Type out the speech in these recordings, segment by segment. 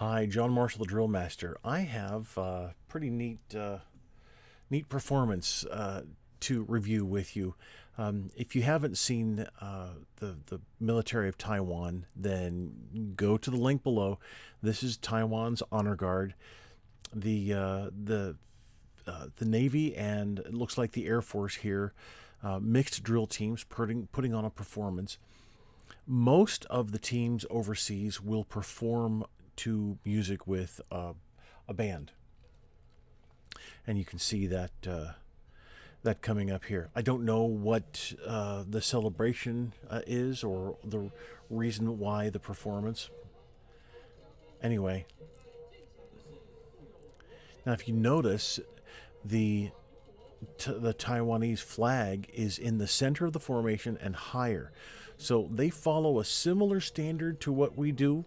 Hi, John Marshall, the DrillMaster. I have pretty neat performance to review with you. If you haven't seen the military of Taiwan, then go to the link below. This is Taiwan's honor guard. The Navy and it looks like the Air Force here, mixed drill teams putting on a performance. Most of the teams overseas will perform to music with a band, and you can see that coming up here. I don't know what the celebration is or the reason why the performance. Anyway, now if you notice, the the Taiwanese flag is in the center of the formation and higher. So they follow a similar standard to what we do,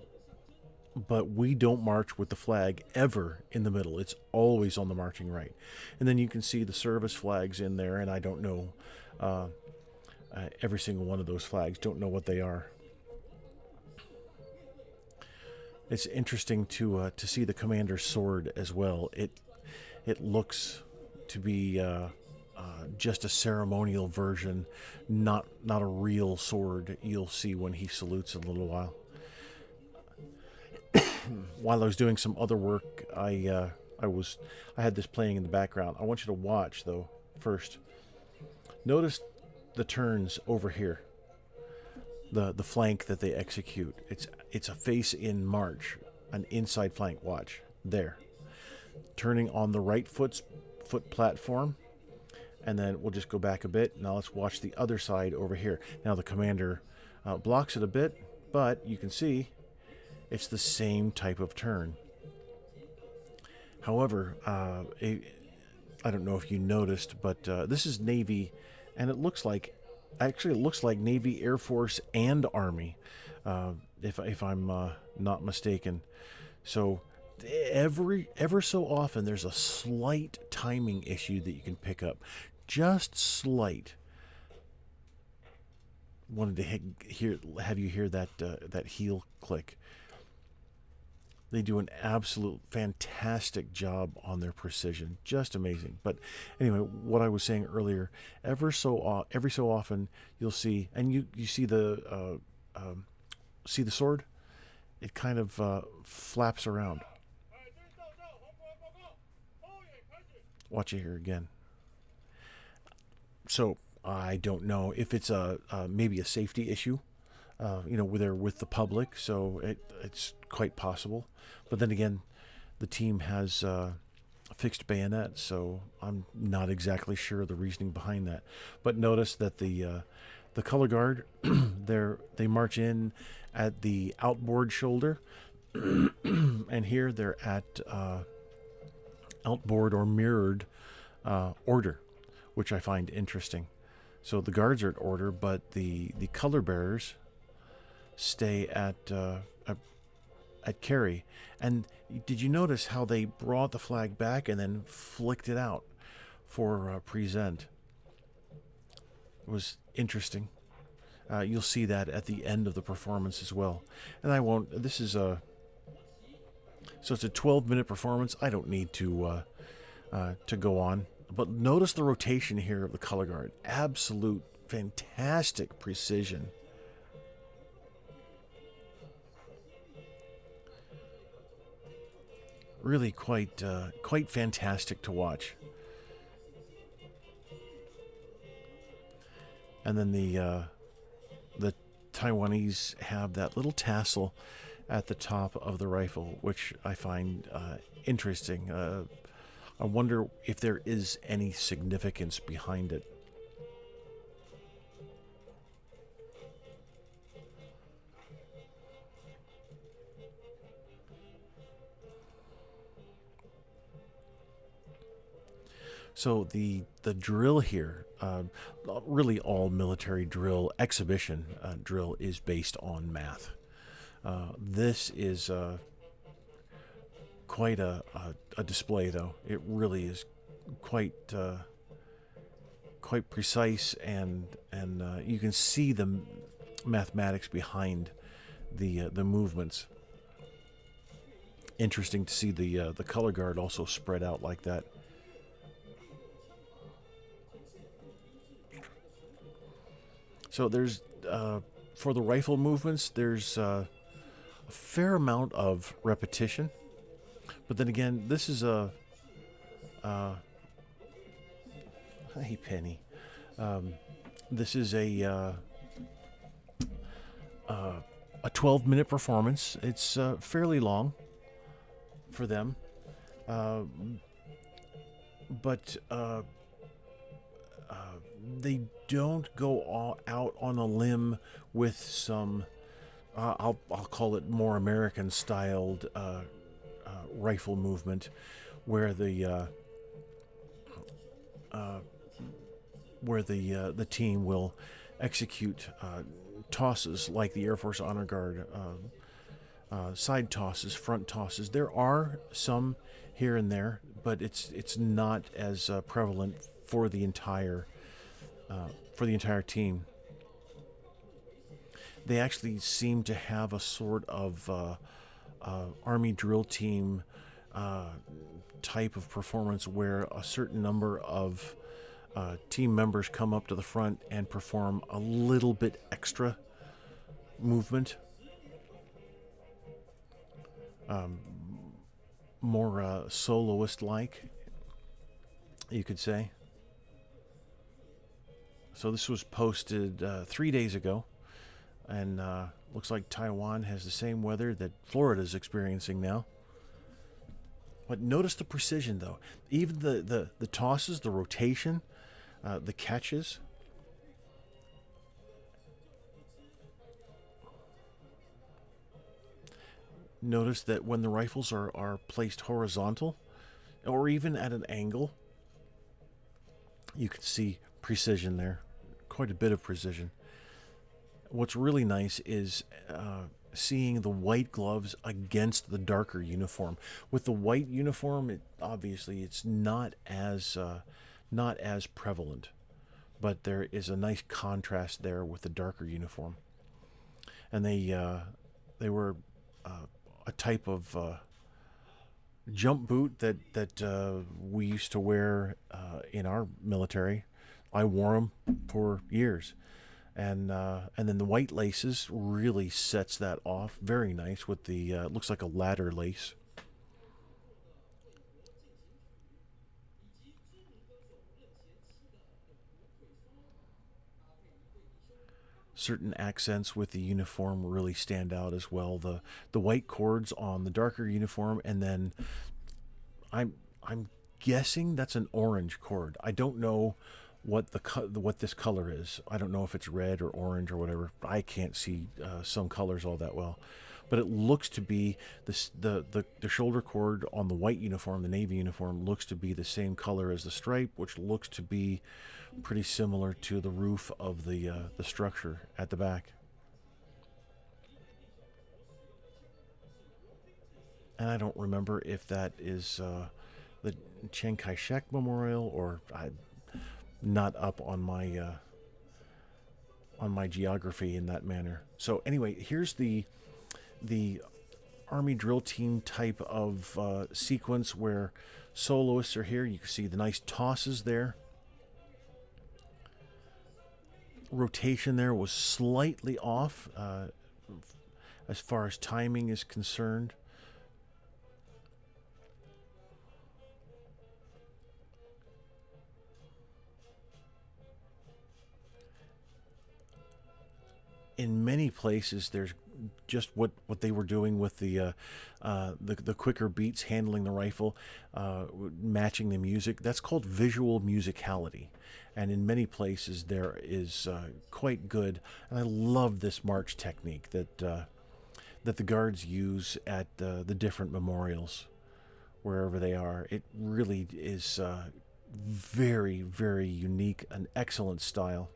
but we don't march with the flag ever in the middle. It's always on the marching right. And then you can see the service flags in there, and I don't know every single one of those flags, don't know what they are. It's interesting to see the commander's sword as well. It looks to be just a ceremonial version, not a real sword you'll see when he salutes in a little while. While I was doing some other work, I had this playing in the background. I want you to watch though first. Notice the turns over here. The flank that they execute. It's a face in march, an inside flank. Watch there, turning on the right foot platform, and then we'll just go back a bit. Now let's watch the other side over here. Now the commander blocks it a bit, but you can see it's the same type of turn. However, I don't know if you noticed, but this is Navy, and it looks like Navy, Air Force, and Army, if I'm not mistaken. So ever so often there's a slight timing issue that you can pick up, just slight. Wanted to have you hear that heel click. They do an absolute fantastic job on their precision, just amazing. But anyway, what I was saying earlier, every so often you'll see, and you see the sword, it kind of flaps around. Watch it here again. So I don't know if it's maybe a safety issue. Where they're with the public, so it's quite possible. But then again, the team has a fixed bayonet, so I'm not exactly sure the reasoning behind that. But notice that the color guard, they march in at the outboard shoulder, and here they're at outboard or mirrored order, which I find interesting. So the guards are at order, but the color bearers stay at carry. And did you notice how they brought the flag back and then flicked it out for present? It was interesting. You'll see that at the end of the performance as well. And I won't. This is so it's a 12-minute performance. I don't need to go on. But notice the rotation here of the color guard. Absolute fantastic precision. Really quite fantastic to watch. And then the Taiwanese have that little tassel at the top of the rifle, which I find interesting. I wonder if there is any significance behind it. So the drill here, really all military drill, exhibition drill, is based on math. This is quite a display, though. It really is quite precise, and you can see the mathematics behind the movements. Interesting to see the color guard also spread out like that. So there's for the rifle movements, there's a fair amount of repetition, but then again, this is hey Penny, this is a 12-minute performance. It's fairly long for them, but they don't go all out on a limb with some I'll call it more American styled rifle movement, where the team will execute tosses like the Air Force Honor Guard, side tosses, front tosses. There are some here and there, but it's not as prevalent for the entire team. They actually seem to have a sort of Army drill team type of performance where a certain number of team members come up to the front and perform a little bit extra movement. More soloist-like, you could say. So this was posted 3 days ago, and looks like Taiwan has the same weather that Florida is experiencing now. But notice the precision, though. Even the tosses, the rotation, the catches. Notice that when the rifles are placed horizontal, or even at an angle, you can see precision there. Quite a bit of precision. What's really nice is seeing the white gloves against the darker uniform. With the white uniform, obviously it's not as prevalent, but there is a nice contrast there with the darker uniform. And they were a type of jump boot that we used to wear in our military. I wore them for years. And then the white laces really sets that off. Very nice with the looks like a ladder lace. Certain accents with the uniform really stand out as well. The white cords on the darker uniform, and then I'm guessing that's an orange cord. I don't know what this color is. I don't know if it's red or orange or whatever. I can't see some colors all that well, but it looks to be the shoulder cord on the white uniform, the Navy uniform, looks to be the same color as the stripe, which looks to be pretty similar to the roof of the structure at the back. And I don't remember if that is the Chiang Kai-shek Memorial, or I'm not up on my geography in that manner. So anyway, here's the Army drill team type of sequence where soloists are here. You can see the nice tosses there. Rotation there was slightly off as far as timing is concerned. In many places, there's just what they were doing with the quicker beats, handling the rifle, matching the music. That's called visual musicality, and in many places there is quite good. And I love this march technique that the guards use at the different memorials, wherever they are. It really is very, very unique, an excellent style.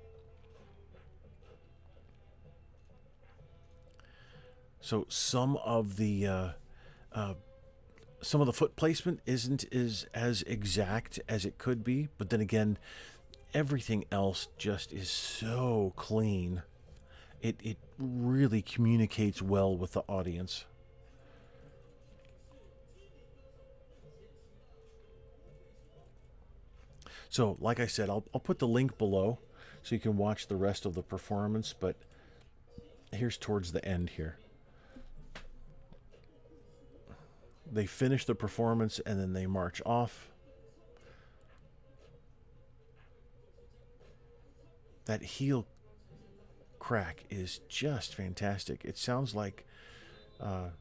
So some of the foot placement isn't as exact as it could be, but then again, everything else just is so clean. It really communicates well with the audience. So, like I said, I'll put the link below so you can watch the rest of the performance, but here's towards the end here. They finish the performance and then they march off. That heel crack is just fantastic. It sounds like a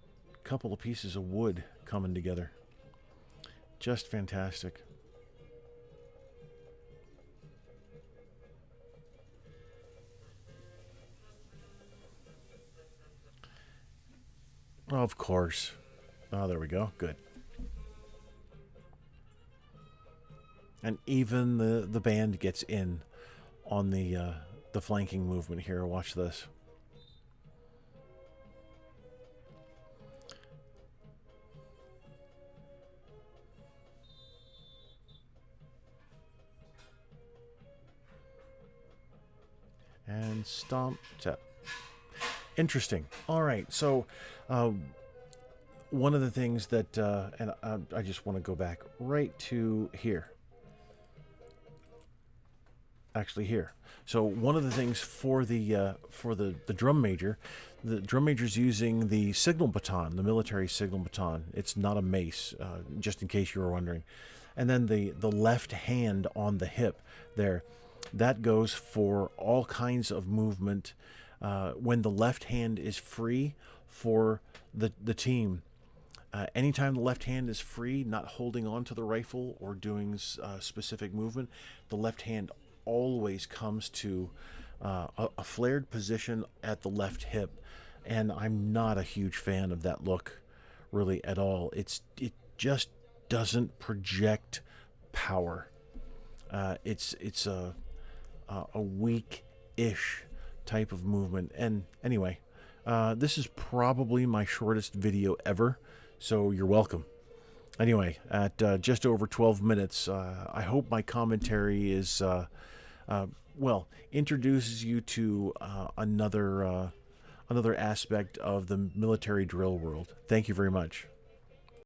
couple of pieces of wood coming together. Just fantastic. Of course. Oh, there we go. Good. And even the band gets in on the flanking movement here. Watch this. And stomp, tap. Interesting. All right. So, one of the things that, and I just want to go back right to here. Actually, here. So one of the things for the drum major, the drum major's using the signal baton, the military signal baton. It's not a mace, just in case you were wondering. And then the left hand on the hip there, that goes for all kinds of movement. When the left hand is free for the team, anytime the left hand is free, not holding on to the rifle or doing specific movement, the left hand always comes to a flared position at the left hip, and I'm not a huge fan of that look really at all. It just doesn't project power. It's a weak-ish type of movement. And anyway, this is probably my shortest video ever, so you're welcome. Anyway, at just over 12 minutes, I hope my commentary is well, introduces you to another aspect of the military drill world. Thank you very much.